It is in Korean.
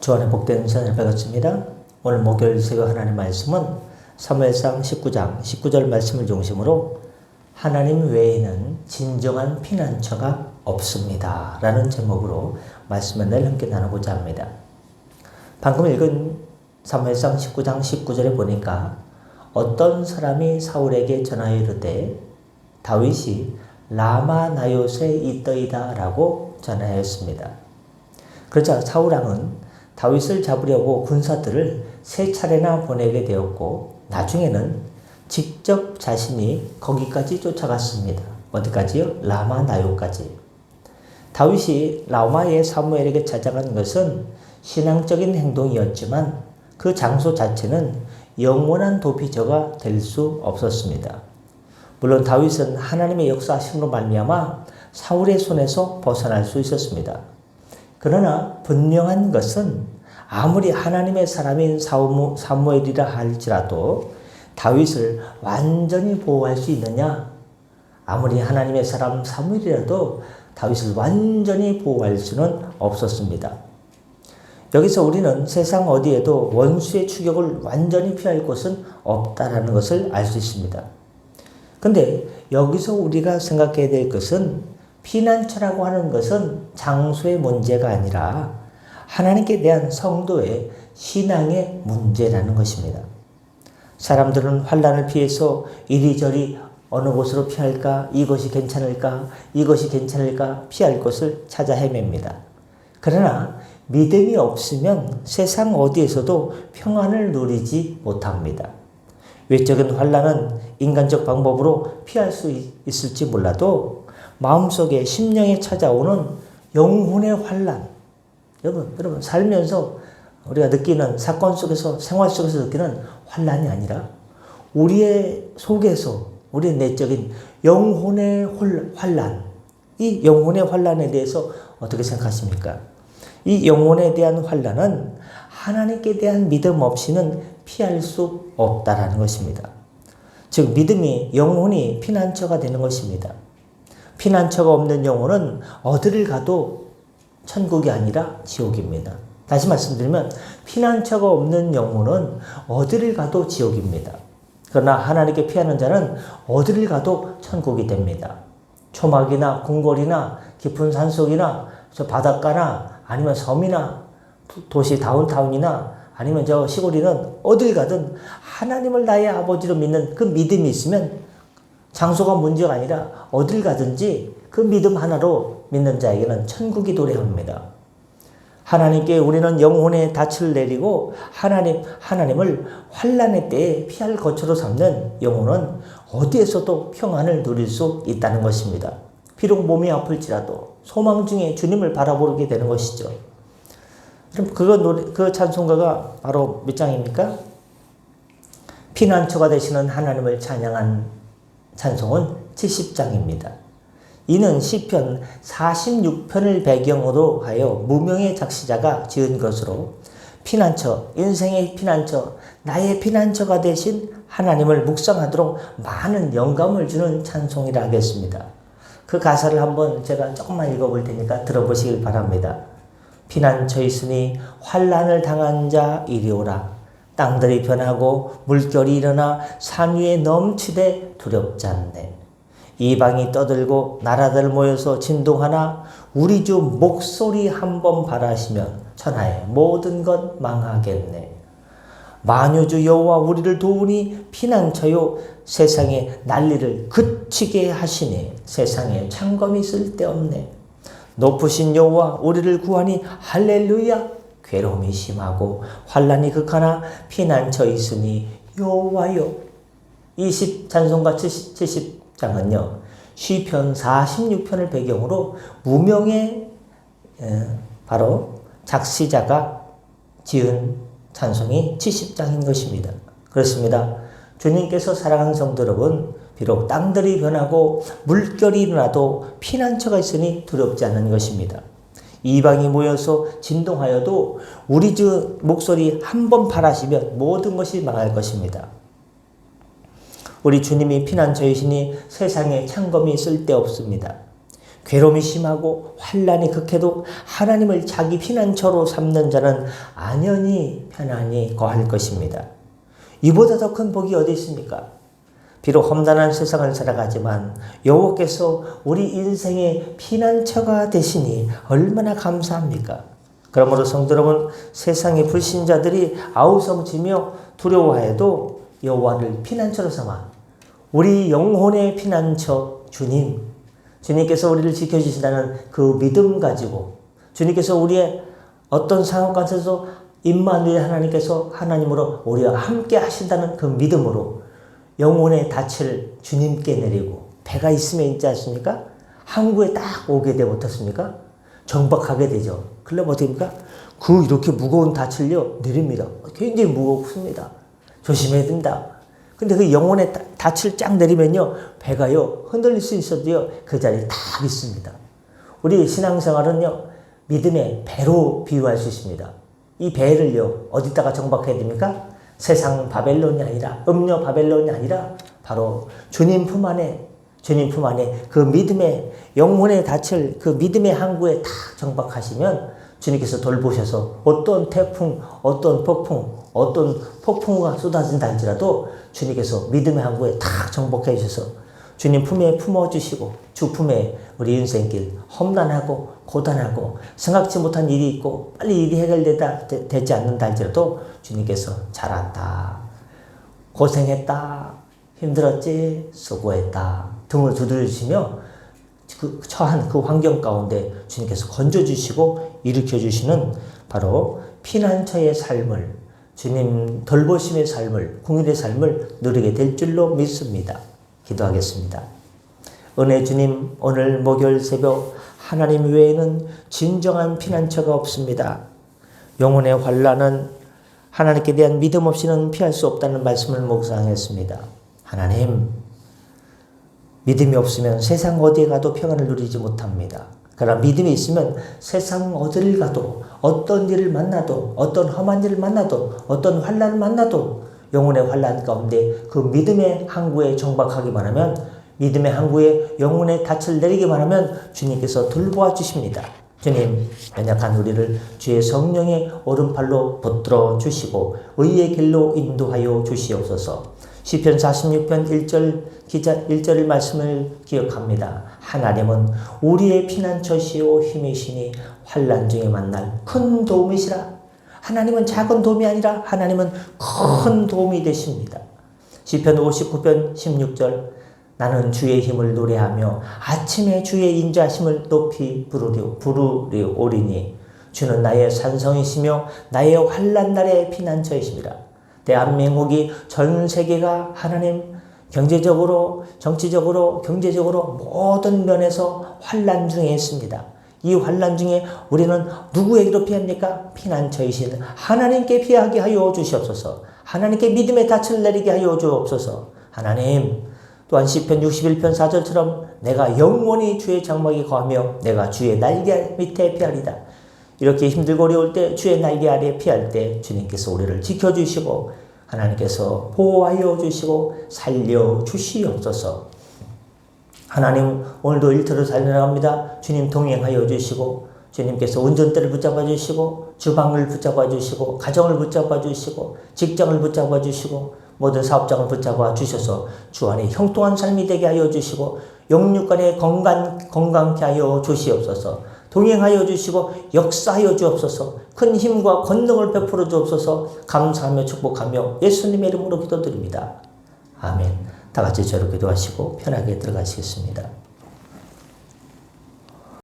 주안의 복된 은혜를 배웠습니다. 오늘 목요일 새벽 하나님 말씀은 사무엘상 19장 19절 말씀을 중심으로 하나님 외에는 진정한 피난처가 없습니다 라는 제목으로 말씀을 함께 나누고자 합니다. 방금 읽은 사무엘상 19장 19절에 보니까 어떤 사람이 사울에게 전하여 이르되 다윗이 라마나요스에 있더이다 라고 전하였습니다. 그러자 사울왕은 다윗을 잡으려고 군사들을 3차례나 보내게 되었고 나중에는 직접 자신이 거기까지 쫓아갔습니다. 어디까지요? 라마나요까지. 다윗이 라마의 사무엘에게 찾아간 것은 신앙적인 행동이었지만 그 장소 자체는 영원한 도피처가 될 수 없었습니다. 물론 다윗은 하나님의 역사하심으로 말미암아 사울의 손에서 벗어날 수 있었습니다. 그러나 분명한 것은 아무리 하나님의 사람인 사무엘이라 할지라도 다윗을 완전히 보호할 수 있느냐? 아무리 하나님의 사람 사무엘이라도 다윗을 완전히 보호할 수는 없었습니다. 여기서 우리는 세상 어디에도 원수의 추격을 완전히 피할 곳은 없다라는 것을 알 수 있습니다. 근데 여기서 우리가 생각해야 될 것은 피난처라고 하는 것은 장소의 문제가 아니라 하나님께 대한 성도의 신앙의 문제라는 것입니다. 사람들은 환난을 피해서 이리저리 어느 곳으로 피할까? 이것이 괜찮을까? 이것이 괜찮을까? 피할 곳을 찾아 헤맵니다. 그러나 믿음이 없으면 세상 어디에서도 평안을 누리지 못합니다. 외적인 환난은 인간적 방법으로 피할 수 있을지 몰라도 마음속에 심령에 찾아오는 영혼의 환난, 여러분 살면서 우리가 느끼는 사건 속에서 생활 속에서 느끼는 환난이 아니라 우리의 속에서 우리의 내적인 영혼의 환난, 이 영혼의 환난에 대해서 어떻게 생각하십니까? 이 영혼에 대한 환난은 하나님께 대한 믿음 없이는 피할 수 없다라는 것입니다. 즉 믿음이 영혼이 피난처가 되는 것입니다. 피난처가 없는 영혼은 어디를 가도 천국이 아니라 지옥입니다. 다시 말씀드리면 피난처가 없는 영혼은 어디를 가도 지옥입니다. 그러나 하나님께 피하는 자는 어디를 가도 천국이 됩니다. 초막이나 궁궐이나 깊은 산속이나 저 바닷가나 아니면 섬이나 도시 다운타운이나 아니면 저 시골이는 어딜 가든 하나님을 나의 아버지로 믿는 그 믿음이 있으면 장소가 문제가 아니라 어딜 가든지 그 믿음 하나로 믿는 자에게는 천국이 도래합니다. 하나님께 우리는 영혼의 닻을 내리고 하나님을 환난의 때에 피할 거처로 삼는 영혼은 어디에서도 평안을 누릴 수 있다는 것입니다. 비록 몸이 아플지라도 소망 중에 주님을 바라보게 되는 것이죠. 그럼 그 찬송가가 바로 몇 장입니까? 피난처가 되시는 하나님을 찬양한 찬송은 70장입니다. 이는 시편 46편을 배경으로 하여 무명의 작시자가 지은 것으로 피난처, 인생의 피난처, 나의 피난처가 되신 하나님을 묵상하도록 많은 영감을 주는 찬송이라 하겠습니다. 그 가사를 한번 제가 조금만 읽어볼 테니까 들어보시길 바랍니다. 피난처 있으니 환난을 당한 자 이리 오라. 땅들이 변하고 물결이 일어나 산 위에 넘치되 두렵지 않네. 이방이 떠들고 나라들 모여서 진동하나 우리 주 목소리 한번 바라시면 천하의 모든 것 망하겠네. 만유주 여호와 우리를 도우니 피난처요 세상의 난리를 그치게 하시니 세상에 창검이 쓸데없네. 높으신 여호와 우리를 구하니 할렐루야. 괴로움이 심하고 환난이 극하나 피난처 있으니 여호와여. 20찬송가 70장은요 시편 46편을 배경으로 무명의 바로 작시자가 지은 찬송이 70장인 것입니다. 그렇습니다. 주님께서 사랑하는 성도 여러분, 비록 땅들이 변하고 물결이 일어나도 피난처가 있으니 두렵지 않는 것입니다. 이방이 모여서 진동하여도 우리 주 목소리 한번 바라시면 모든 것이 망할 것입니다. 우리 주님이 피난처이시니 세상에 창검이 쓸데없습니다. 괴로움이 심하고 환난이 극해도 하나님을 자기 피난처로 삼는 자는 안연히 편안히 거할 것입니다. 이보다 더 큰 복이 어디 있습니까? 비록 험난한 세상을 살아가지만 여호와께서 우리 인생의 피난처가 되시니 얼마나 감사합니까? 그러므로 성도 여러분, 세상의 불신자들이 아우성치며 두려워해도 여호와를 피난처로 삼아 우리 영혼의 피난처 주님께서 우리를 지켜주신다는 그 믿음 가지고, 주님께서 우리의 어떤 상황 가운데서 임마누엘 하나님께서 하나님으로 우리와 함께 하신다는 그 믿음으로 영혼의 닻을 주님께 내리고, 배가 있으면 있지 않습니까? 항구에 딱 오게 되면 어떻습니까? 정박하게 되죠. 그러면 어떻게 됩니까? 그 이렇게 무거운 닻을요 내립니다. 굉장히 무겁습니다. 조심해야 된다. 근데 그 영혼의 닻을 쫙 내리면요, 배가요 흔들릴 수 있어도요 그 자리에 딱 있습니다. 우리 신앙생활은요 믿음의 배로 비유할 수 있습니다. 이 배를요 어디다가 정박해야 됩니까? 세상 바벨론이 아니라, 음료 바벨론이 아니라 바로 주님 품 안에 그 믿음의 영혼의 닻을 그 믿음의 항구에 딱 정박하시면 주님께서 돌보셔서 어떤 태풍, 어떤 폭풍, 어떤 폭풍우가 쏟아진다 할지라도 주님께서 믿음의 항구에 딱 정복해 주셔서 주님 품에 품어주시고, 주 품에 우리 인생길 험난하고 고단하고 생각지 못한 일이 있고 빨리 일이 해결되지 않는다 할지라도 주님께서 잘한다, 고생했다, 힘들었지, 수고했다 등을 두드려주시며 그 처한 그 환경 가운데 주님께서 건져주시고 일으켜주시는 바로 피난처의 삶을, 주님 돌보심의 삶을, 궁일의 삶을 누리게 될 줄로 믿습니다. 기도하겠습니다. 은혜 주님, 오늘 목요일 새벽 하나님 외에는 진정한 피난처가 없습니다. 영혼의 환난은 하나님께 대한 믿음 없이는 피할 수 없다는 말씀을 묵상했습니다. 하나님, 믿음이 없으면 세상 어디에 가도 평안을 누리지 못합니다. 그러나 믿음이 있으면 세상 어디를 가도, 어떤 일을 만나도, 어떤 험한 일을 만나도, 어떤 환난을 만나도 영혼의 환난 가운데 그 믿음의 항구에 정박하기만 하면, 믿음의 항구에 영혼의 닻을 내리기만 하면 주님께서 돌보아 주십니다. 주님, 연약한 우리를 주의 성령의 오른팔로 붙들어 주시고 의의 길로 인도하여 주시옵소서. 시편 46편 1절 말씀을 기억합니다. 하나님은 우리의 피난처시오 힘이시니 환난 중에 만날 큰 도움이시라. 하나님은 작은 도움이 아니라 하나님은 큰 도움이 되십니다. 시편 59편 16절 나는 주의 힘을 노래하며 아침에 주의 인자하심을 높이 부르리오리니 주는 나의 산성이시며 나의 환난 날의 피난처이십니다. 대한민국이 전 세계가 하나님 경제적으로, 정치적으로, 경제적으로 모든 면에서 환난 중에 있습니다. 이 환난 중에 우리는 누구에게로 피합니까? 피난처이신 하나님께 피하게 하여 주시옵소서. 하나님께 믿음의 닻을 내리게 하여 주옵소서. 하나님, 또한 시편 61편 4절처럼 내가 영원히 주의 장막에 거하며 내가 주의 날개 밑에 피하리다. 이렇게 힘들고 어려울 때 주의 날개 아래 피할 때 주님께서 우리를 지켜주시고 하나님께서 보호하여 주시고 살려주시옵소서. 하나님, 오늘도 일터로 달려나갑니다. 주님 동행하여 주시고 주님께서 운전대를 붙잡아 주시고 주방을 붙잡아 주시고 가정을 붙잡아 주시고 직장을 붙잡아 주시고 모든 사업장을 붙잡아 주셔서 주 안에 형통한 삶이 되게 하여 주시고 영육간에 건강케 하여 주시옵소서. 동행하여 주시고 역사하여 주옵소서. 큰 힘과 권능을 베풀어 주옵소서. 감사하며 축복하며 예수님의 이름으로 기도드립니다. 아멘. 다 같이 저로 기도하시고 편하게 들어가시겠습니다.